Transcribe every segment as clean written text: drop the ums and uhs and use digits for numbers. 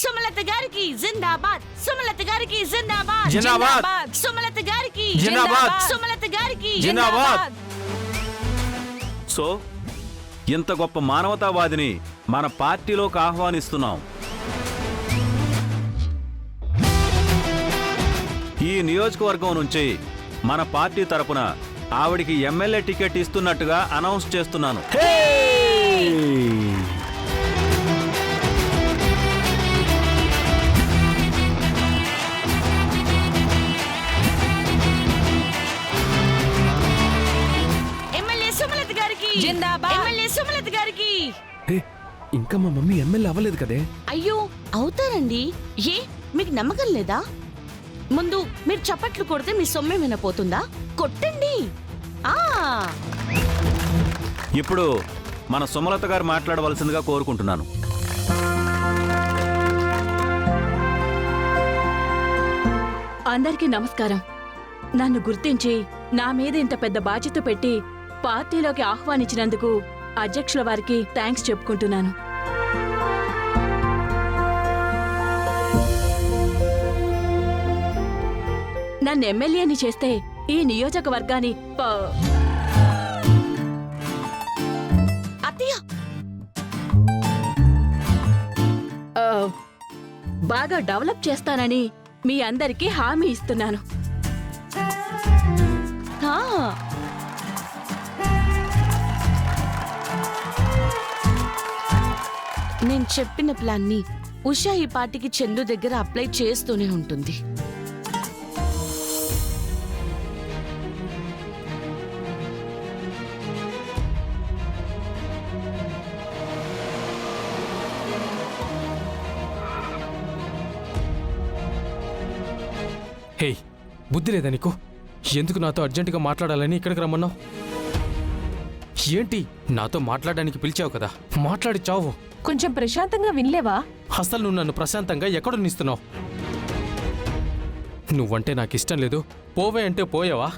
సుమలత గారికి జిందాబాద్, సుమలత గారికి జిందాబాద్, జిందాబాద్, సుమలత గారికి జిందాబాద్, సుమలత గారికి జిందాబాద్. సో ఇంత గొప్ప మానవతావాదిని మన పార్టీలోకి ఆహ్వానిస్తున్నాం. ఈ నియోజకవర్గం నుంచి మన పార్టీ తరపున ఆవిడికి ఎమ్మెల్యే టికెట్ ఇస్తున్నట్టుగా అనౌన్స్ చేస్తున్నాను. ఎమ్మెల్యే సుమలత గారికి జిందాబాద్. ఎమ్మెల్యే సుమలత గారికి. ఇంకా మా మమ్మీ ఎమ్మెల్యే అవ్వలేదు కదే. అయ్యో అవుతారండి. ఏ మీకు నమ్మకం లేదా? ముందు మీరు చప్పట్లు కొడితే మీ సొమ్మేమైనా పోతుందా? కొట్టండి. ఆ ఇప్పుడు మన సుమలత గారు మాట్లాడవలసిందిగా కోరుకుంటున్నాను. అందరికీ నమస్కారం. నన్ను గుర్తించి నా మీద ఇంత పెద్ద బాధ్యత పెట్టి పార్టీలోకి ఆహ్వానించినందుకు అధ్యక్షుల వారికి థ్యాంక్స్ చెప్పుకుంటున్నాను. నన్ను ఎమ్మెల్యేని చేస్తే ఈ నియోజకవర్గాన్ని అత్తయ్య బాగా డెవలప్ చేస్తానని మీ అందరికీ హామీ ఇస్తున్నాను. ఆ, నేను చెప్పిన ప్లాన్ ని ఉషా ఈ పార్టీకి చందు దగ్గర అప్లై చేస్తూనే ఉంటుంది. హే, బుద్ధి లేదా నీకు? ఎందుకు నాతో అర్జెంటుగా మాట్లాడాలని ఇక్కడికి రమ్మన్నావు? ఏంటి, నాతో మాట్లాడడానికి పిలిచావు కదా, మాట్లాడి చావు. కొంచెం ప్రశాంతంగా వినలేవా? అసలు నువ్వు నన్ను ప్రశాంతంగా ఎక్కడున్నిస్తున్నావు? నువ్వంటే నాకు ఇష్టం లేదు, పోవే అంటే పోయావా?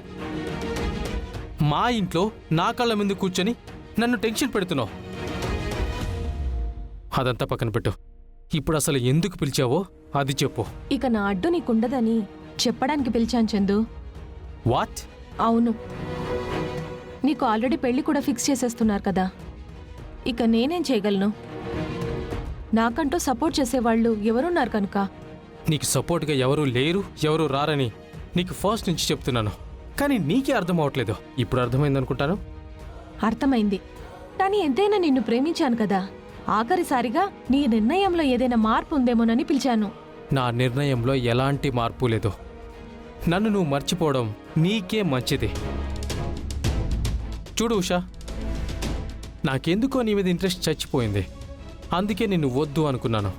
మా ఇంట్లో నా కళ్ళ ముందు కూర్చొని నన్ను టెన్షన్ పెడుతున్నావు. అదంతా పక్కన పెట్టు. ఇప్పుడు అసలు ఎందుకు పిలిచావో అది చెప్పు. ఇక నా అడ్డు నీకుండదని చెప్పడానికి పిలిచాను చందు. వాట్? అవును, నీకు ఆల్రెడీ పెళ్లి కూడా ఫిక్స్ చేసేస్తున్నారు కదా. ఇక నేనేం చేయగలను? నాకంటూ సపోర్ట్ చేసేవాళ్ళు ఎవరున్నారు కనుక. నీకు సపోర్ట్గా ఎవరూ లేరు, ఎవరూ రారని నీకు ఫస్ట్ నుంచి చెప్తున్నాను, కానీ నీకే అర్థం అవట్లేదు. ఇప్పుడు అర్థమైందనుకుంటాను. అర్థమైంది, కానీ ఎంతైనా నిన్ను ప్రేమించాను కదా. ఆఖరిసారిగా నీ నిర్ణయంలో ఏదైనా మార్పు ఉందేమోనని పిలిచాను. నా నిర్ణయంలో ఎలాంటి మార్పు లేదు. నన్ను నువ్వు మర్చిపోవడం నీకే మంచిది. చూడు ఉషా, నాకెందుకో నీ మీద ఇంట్రెస్ట్ చచ్చిపోయింది. అందుకే నిన్ను వద్దు అనుకున్నాను.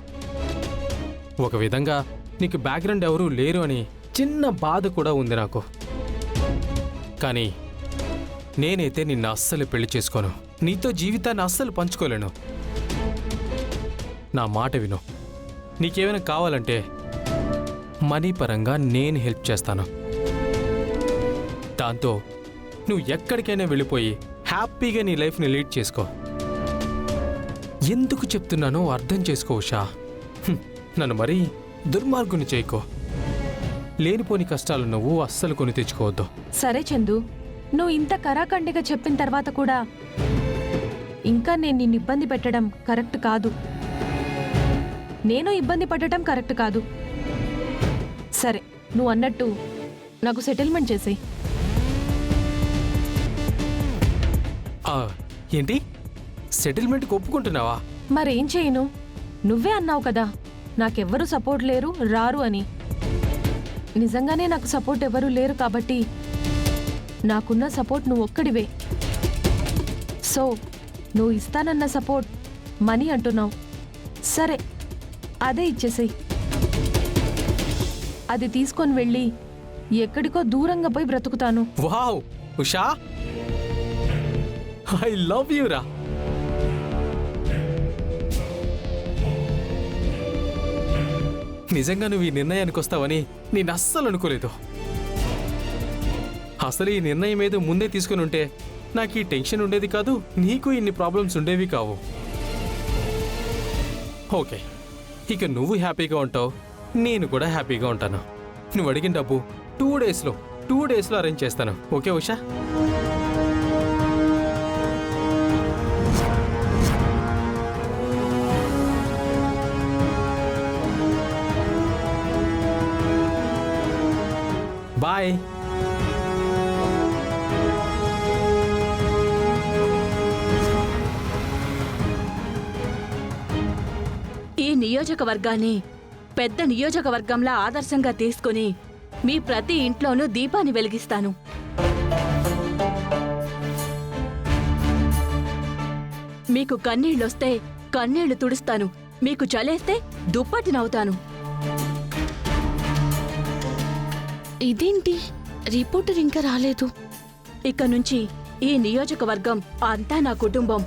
ఒక విధంగా నీకు బ్యాక్గ్రౌండ్ ఎవరూ లేరు అని చిన్న బాధ కూడా ఉంది నాకు. కానీ నేనైతే నిన్ను అస్సలు పెళ్లి చేసుకోను. నీతో జీవితాన్ని అస్సలు పంచుకోలేను. నా మాట విను. నీకేమైనా కావాలంటే మనీ పరంగా నేను హెల్ప్ చేస్తాను. దాంతో నువ్వు ఎక్కడికైనా వెళ్ళిపోయి హ్యాపీగా నీ లైఫ్ని లీడ్ చేసుకో. ఎందుకు చెప్తున్నానో అర్థం చేసుకో ఉషా. నన్ను మరీ దుర్మార్గుని చేయకో. లేనిపోని కష్టాలు నువ్వు అస్సలు కొని తెచ్చుకోవద్దు. సరే చందు, నువ్వు ఇంత కరాఖండిగా చెప్పిన తర్వాత కూడా ఇంకా నేను నిన్ను ఇబ్బంది పెట్టడం కరెక్ట్ కాదు. నేను ఇబ్బంది పడటం కరెక్ట్ కాదు. సరే, నువ్వు అన్నట్టు నాకు సెటిల్మెంట్ చేసేయ్. ఏంటి, సెటిల్మెంట్కి ఒప్పుకుంటున్నావా? మరేం చేయను? నువ్వే అన్నావు కదా నాకెవ్వరూ సపోర్ట్ లేరు, రారు అని. నిజంగానే నాకు సపోర్ట్ ఎవరూ లేరు కాబట్టి నాకున్న సపోర్ట్ నువ్వు ఒక్కడివే. సో నువ్వు ఇస్తానన్న సపోర్ట్ మనీ అంటున్నావు. సరే, అదే ఇచ్చేసేయ్. అది తీసుకొని వెళ్ళి ఎక్కడికో దూరంగా పోయి బ్రతుకుతాను. Wow Usha, I love you రా. నిజంగా నువ్వు ఈ నిర్ణయానికి వస్తావని నేను అస్సలు అనుకోలేదు. అసలు ఈ నిర్ణయం ఏదో ముందే తీసుకుని ఉంటే నాకు ఈ టెన్షన్ ఉండేది కాదు, నీకు ఇన్ని ప్రాబ్లమ్స్ ఉండేవి కావు. ఓకే, ఇక నువ్వు హ్యాపీగా ఉంటావు, నేను కూడా హ్యాపీగా ఉంటాను. నువ్వు అడిగిన డబ్బు 2 డేస్లో అరేంజ్ చేస్తాను. ఓకే ఉషా? బాయ్. ఈ నియోజకవర్గాన్ని పెద్ద నియోజకవర్గంలా ఆదర్శంగా తీసుకుని మీ ప్రతి ఇంట్లోనూ దీపాన్ని వెలిగిస్తాను. మీకు కన్నీళ్ళొస్తే కన్నీళ్లు తుడుస్తాను, మీకు చలేస్తే దుప్పటినవుతాను. ఇదేంటి, రిపోర్టర్ ఇంకా రాలేదు? ఇక నుంచి ఈ నియోజకవర్గం అంతా నా కుటుంబం.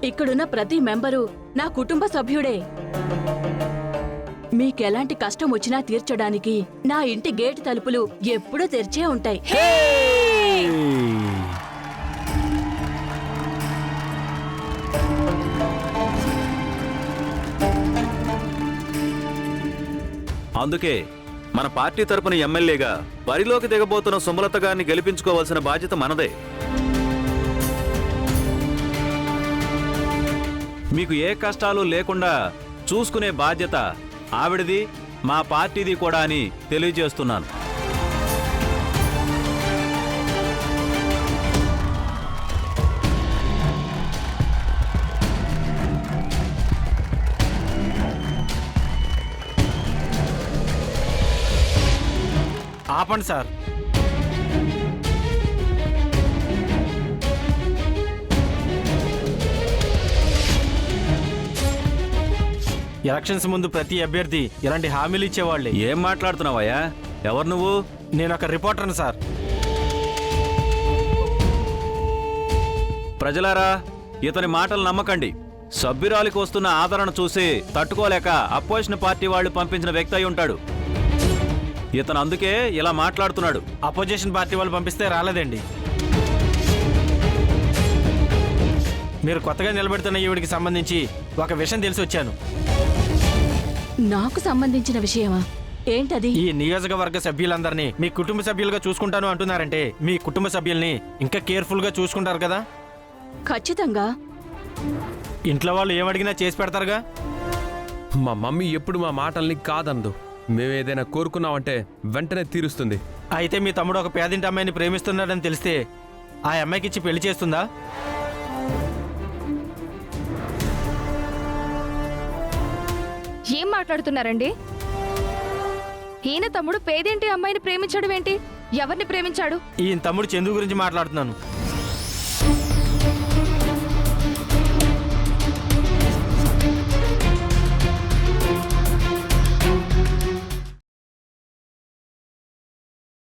ఇక్కడున్న ప్రతి మెంబరు నా కుటుంబ సభ్యుడే. మీకెలాంటి కష్టం వచ్చినా తీర్చడానికి నా ఇంటి గేటు తలుపులు ఎప్పుడూ తెరిచే ఉంటాయి. అందుకే మన పార్టీ తరపున ఎమ్మెల్యేగా బరిలోకి దిగబోతున్న సుమలత గారిని గెలిపించుకోవాల్సిన బాధ్యత మనదే. మీకు ఏ కష్టాలు లేకుండా చూసుకునే బాధ్యత ఆవిడది, మా పార్టీది కూడా అని తెలియజేస్తున్నాను. ఆపండి సార్. ఎలక్షన్స్ ముందు ప్రతి అభ్యర్థి ఇలాంటి హామీలు ఇచ్చేవాళ్ళే. ఏం మాట్లాడుతున్నావయ్యా? ఎవరు నువ్వు? నేను ఒక రిపోర్టర్ని సార్. ప్రజలారా, ఇతని మాటలు నమ్మకండి. సభ్యురాలికి వస్తున్న ఆదరణ చూసి తట్టుకోలేక అపోజిషన్ పార్టీ వాళ్ళు పంపించిన వ్యక్తి అయి ఉంటాడు. ఇతను అందుకే ఇలా మాట్లాడుతున్నాడు. అపోజిషన్ పార్టీ వాళ్ళు పంపిస్తే రాలేదండి. మీరు కొత్తగా నిలబెడుతున్న ఈవిడికి సంబంధించి ఒక విషయం తెలిసి వచ్చాను. నాకు సంబంధించిన విషయమా? ఏంటది? ఈ నియోజకవర్గ సభ్యులందరినీ మీ కుటుంబ సభ్యులుగా చూసుకుంటాను అంటున్నారంటే మీ కుటుంబ సభ్యుల్ని ఇంకా కేర్ఫుల్గా చూసుకుంటారు కదా? ఖచ్చితంగా. ఇంట్లో వాళ్ళు ఏమడిగినా చేసి పెడతారుగా? మా మమ్మీ ఎప్పుడు మా మాటల్ని కాదనదు. మేమేదైనా కోరుకున్నామంటే వెంటనే తీరుస్తుంది. అయితే మీ తమ్ముడు ఒక పేదింటి అమ్మాయిని ప్రేమిస్తున్నాడని తెలిస్తే ఆ అమ్మాయికి ఇచ్చి పెళ్లి చేస్తుందా? ఏం మాట్లాడుతున్నారండి? ఈయన తమ్ముడు పేదేంటి అమ్మాయిని ప్రేమించడం ఏంటి? ఎవరిని ప్రేమించాడు? ఈయన తమ్ముడు చందు గురించి మాట్లాడుతున్నాను.